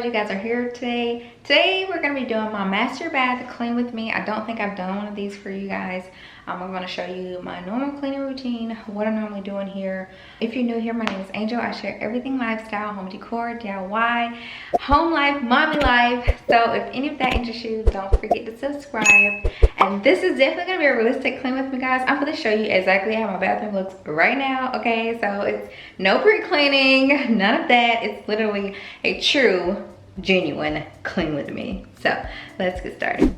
you guys are here today. Today we're going to be doing my master bath clean with me. I don't think I've done one of these for you guys. I'm going to show you my normal cleaning routine, what I'm normally doing here. If you're new here, my name is Angel. I share everything lifestyle, home decor, DIY, home life, mommy life. So if any of that interests you, don't forget to subscribe. And this is definitely going to be a realistic clean with me, guys. I'm going to show you exactly how my bathroom looks right now, okay? So it's no pre-cleaning, none of that. It's literally a true, genuine clean with me. So let's get started.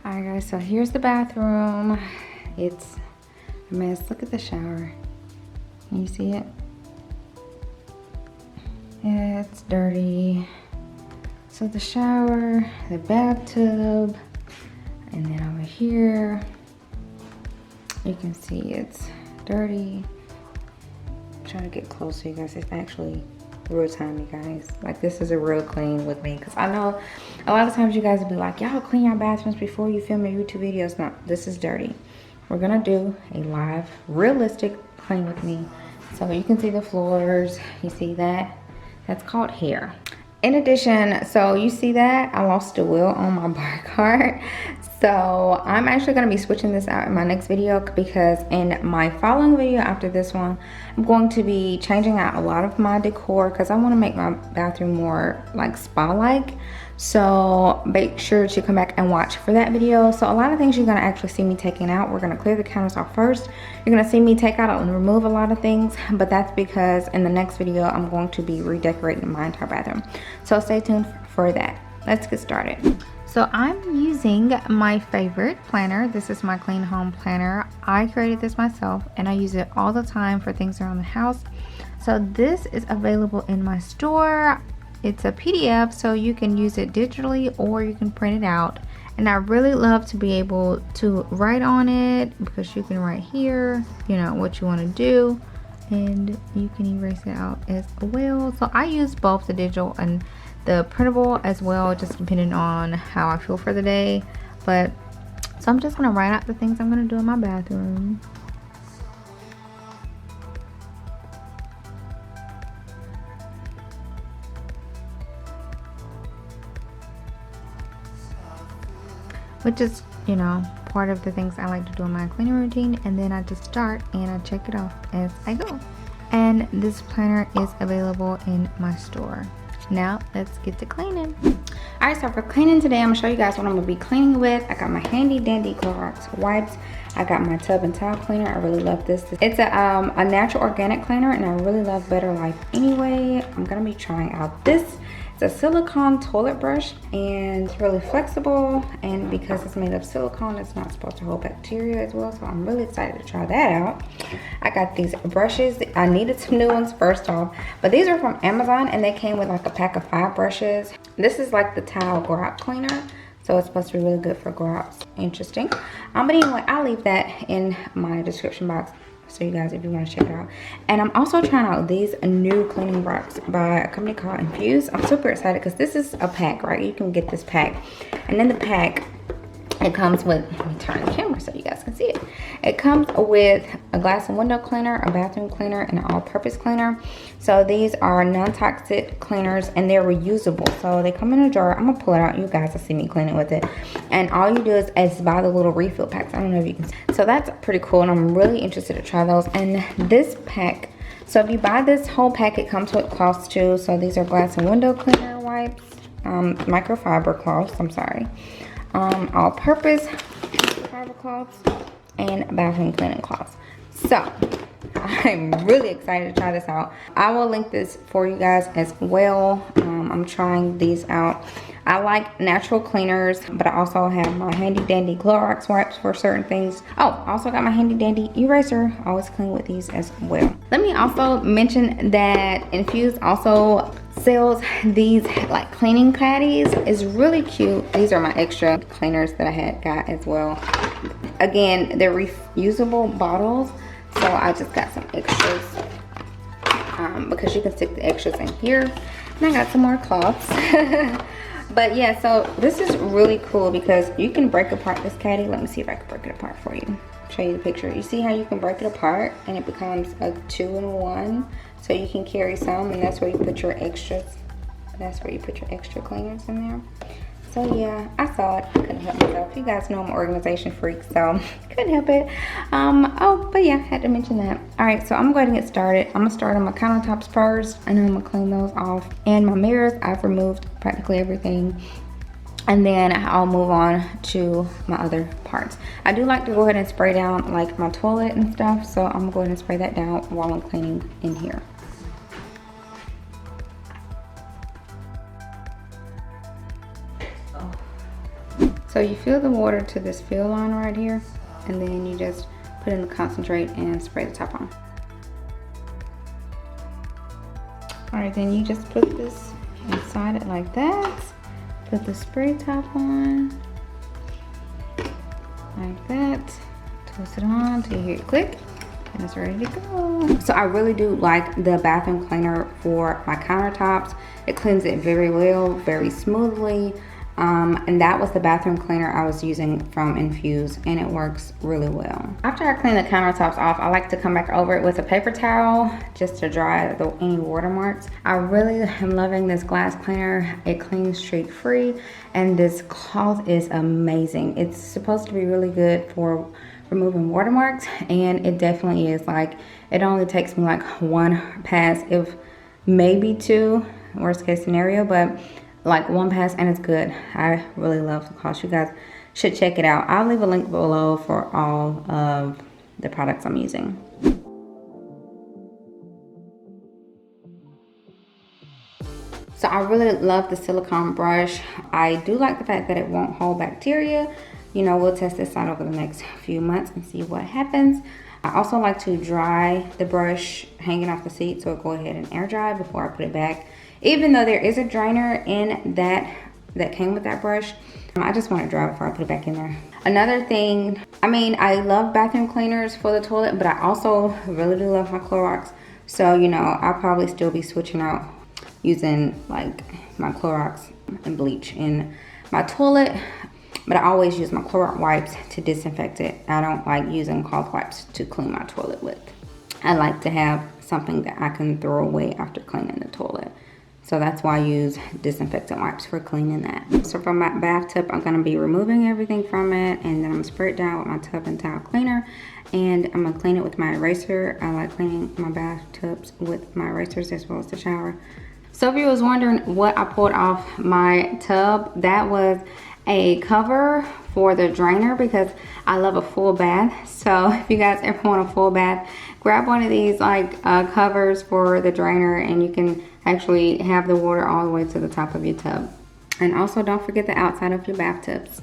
All right, guys, so here's the bathroom. It's a mess. Look at the shower. Can you see it? Yeah, it's dirty. So the shower, the bathtub, and then over here, you can see it's dirty. I'm trying to get close to you guys. It's actually real time, you guys. Like, this is a real clean with me, because I know a lot of times you guys will be like, y'all clean your bathrooms before you film your YouTube videos. No, this is dirty. We're gonna do a live, realistic clean with me. So you can see the floors. You see that? That's called hair. In addition, so you see that I lost the wheel on my bar cart. So I'm actually going to be switching this out in my next video, because in my following video after this one, I'm going to be changing out a lot of my decor, because I want to make my bathroom more like spa-like. So make sure to come back and watch for that video. So a lot of things you're going to actually see me taking out. We're going to clear the counters off first. You're going to see me take out and remove a lot of things, but that's because in the next video I'm going to be redecorating my entire bathroom. So stay tuned for that. Let's get started. So I'm using my favorite planner. This is my Clean Home Planner. I created this myself and I use it all the time for things around the house. So this is available in my store. It's a PDF, so you can use it digitally or you can print it out. And I really love to be able to write on it, because you can write here, you know, what you want to do, and you can erase it out as well. So I use both the digital and the printable as well, just depending on how I feel for the day. But so I'm just gonna write out the things I'm gonna do in my bathroom. Which is, you know, part of the things I like to do in my cleaning routine. And then I just start and I check it off as I go. And this planner is available in my store. Now let's get to cleaning. All right, so for cleaning today, I'm gonna show you guys what I'm gonna be cleaning with. I got my handy dandy Clorox wipes. I got my tub and towel cleaner. I really love this. It's a natural organic cleaner, and I really love Better Life anyway. I'm gonna be trying out this. It's a silicone toilet brush, and it's really flexible, and because it's made of silicone, it's not supposed to hold bacteria as well, so I'm really excited to try that out. I got these brushes. I needed some new ones first off, but these are from Amazon, and they came with like a pack of 5 brushes. This is like the towel grop cleaner, so it's supposed to be really good for grops. Interesting. But anyway, I'll leave that in my description box, so you guys, if you want to check it out. And I'm also trying out these new cleaning products by a company called Infuse. I'm super excited because this is a pack, right? You can get this pack, and in the pack it comes with, let me turn the camera so you guys can see it. It comes with a glass and window cleaner, a bathroom cleaner, and an all-purpose cleaner. So these are non-toxic cleaners, and they're reusable. So they come in a jar. I'm gonna pull it out. You guys will see me cleaning with it. And all you do is buy the little refill packs. I don't know if you can see. So that's pretty cool, and I'm really interested to try those. And this pack, so if you buy this whole pack, it comes with cloths too. So these are glass and window cleaner wipes, microfiber cloths, I'm sorry. All-purpose fiber cloths, and bathroom cleaning cloths. So I'm really excited to try this out. I will link this for you guys as well. I'm trying these out. I like natural cleaners, but I also have my handy dandy Clorox wipes for certain things. Oh, I also got my handy dandy eraser. I always clean with these as well. Let me also mention that Infuse also sells these like cleaning caddies. It's really cute. These are my extra cleaners that I had got as well. Again, they're reusable bottles, so I just got some extras because you can stick the extras in here. And I got some more cloths. But yeah, so this is really cool because you can break apart this caddy. Let me see if I can break it apart for you. Show you the picture. You see how you can break it apart and it becomes a 2-in-1, so you can carry some, and that's where you put your extras. That's where you put your extra cleaners in there. So yeah, I saw it. I couldn't help myself. You guys know I'm an organization freak, so couldn't help it. Oh, but yeah, had to mention that. All right, so I'm going to get started. I'm gonna start on my countertops first, and then I'm gonna clean those off. And my mirrors, I've removed practically everything. And then I'll move on to my other parts. I do like to go ahead and spray down like my toilet and stuff, so I'm gonna go ahead and spray that down while I'm cleaning in here. So you fill the water to this fill line right here, and then you just put in the concentrate and spray the top on. All right, then you just put this inside it like that. Put the spray top on, like that. Twist it on till you hear it click, and it's ready to go. So I really do like the bathroom cleaner for my countertops. It cleans it very well, very smoothly. And that was the bathroom cleaner I was using from Infuse, and it works really well. After I clean the countertops off, I like to come back over it with a paper towel just to dry any watermarks. I really am loving this glass cleaner. It cleans streak free, and this cloth is amazing. It's supposed to be really good for removing watermarks, and it definitely is. Like, it only takes me like one pass, if maybe two, worst case scenario, but like one pass and it's good. I really love the cloth. You guys should check it out. I'll leave a link below for all of the products I'm using. So I really love the silicone brush. I do like the fact that it won't hold bacteria. You know, we'll test this out over the next few months and see what happens. I also like to dry the brush hanging off the seat, so I'll go ahead and air dry before I put it back. Even though there is a drainer in that came with that brush, I just want to dry before I put it back in there. Another thing, I mean, I love bathroom cleaners for the toilet, but I also really do love my Clorox. So, you know, I'll probably still be switching out using like my Clorox and bleach in my toilet, but I always use my Clorox wipes to disinfect it. I don't like using cloth wipes to clean my toilet with. I like to have something that I can throw away after cleaning the toilet. So that's why I use disinfectant wipes for cleaning that. So from my bathtub, I'm gonna be removing everything from it, and then I'm gonna spray it down with my tub and towel cleaner, and I'm gonna clean it with my eraser. I like cleaning my bathtubs with my erasers as well as the shower. So if you was wondering what I pulled off my tub, that was a cover for the drainer because I love a full bath. So if you guys ever want a full bath, grab one of these like covers for the drainer, and you can actually have the water all the way to the top of your tub. And also don't forget the outside of your bathtubs.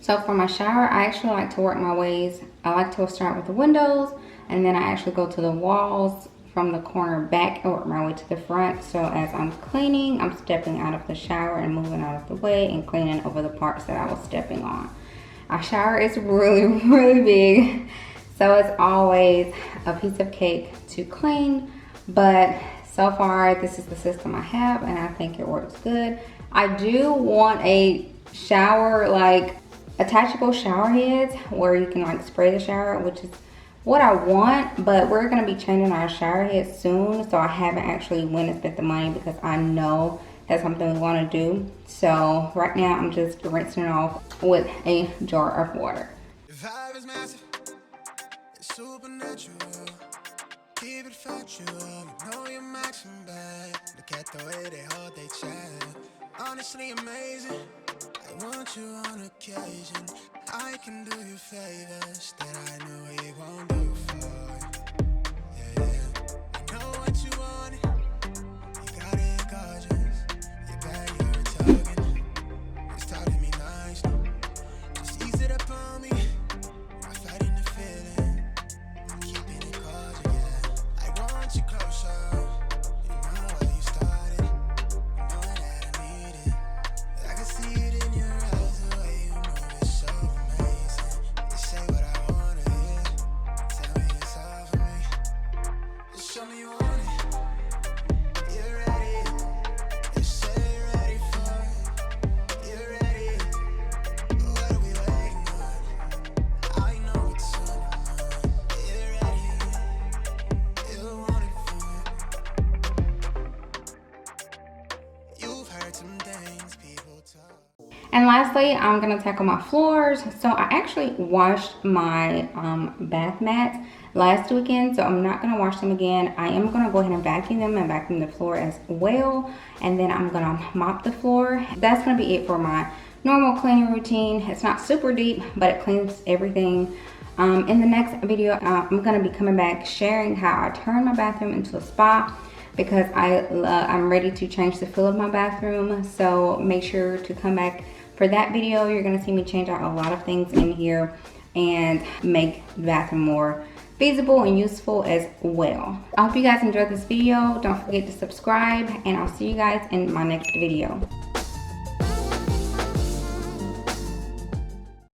So for my shower, I actually like to work my ways. I like to start with the windows, and then I actually go to the walls from the corner back and work my way to the front. So as I'm cleaning, I'm stepping out of the shower and moving out of the way and cleaning over the parts that I was stepping on. Our shower is really, really big. So it's always a piece of cake to clean, but so far this is the system I have, and I think it works good. I do want a shower, like attachable shower heads where you can like spray the shower, which is what I want, but we're gonna be changing our shower heads soon, so I haven't actually went and spent the money because I know that's something we want to do. So right now I'm just rinsing it off with a jar of water. The vibe is massive, it's supernatural. Keep it factual, you know you're maxing back. Look at the way they hold they chat. Honestly amazing. I want you on occasion. I can do you favors that I know he won't do for you. Yeah, yeah. I know what you want. You got it gorgeous. You're bad, you're tugging. It's talking me nice. Just ease it up on me. I'm fighting the feeling. Keep And lastly, I'm gonna tackle my floors. So I actually washed my bath mats last weekend, so I'm not gonna wash them again. I am gonna go ahead and vacuum them and vacuum the floor as well. And then I'm gonna mop the floor. That's gonna be it for my normal cleaning routine. It's not super deep, but it cleans everything. In the next video, I'm gonna be coming back sharing how I turn my bathroom into a spa, because I'm ready to change the feel of my bathroom. So make sure to come back for that video. You're gonna see me change out a lot of things in here and make the bathroom more feasible and useful as well. I hope you guys enjoyed this video. Don't forget to subscribe, and I'll see you guys in my next video.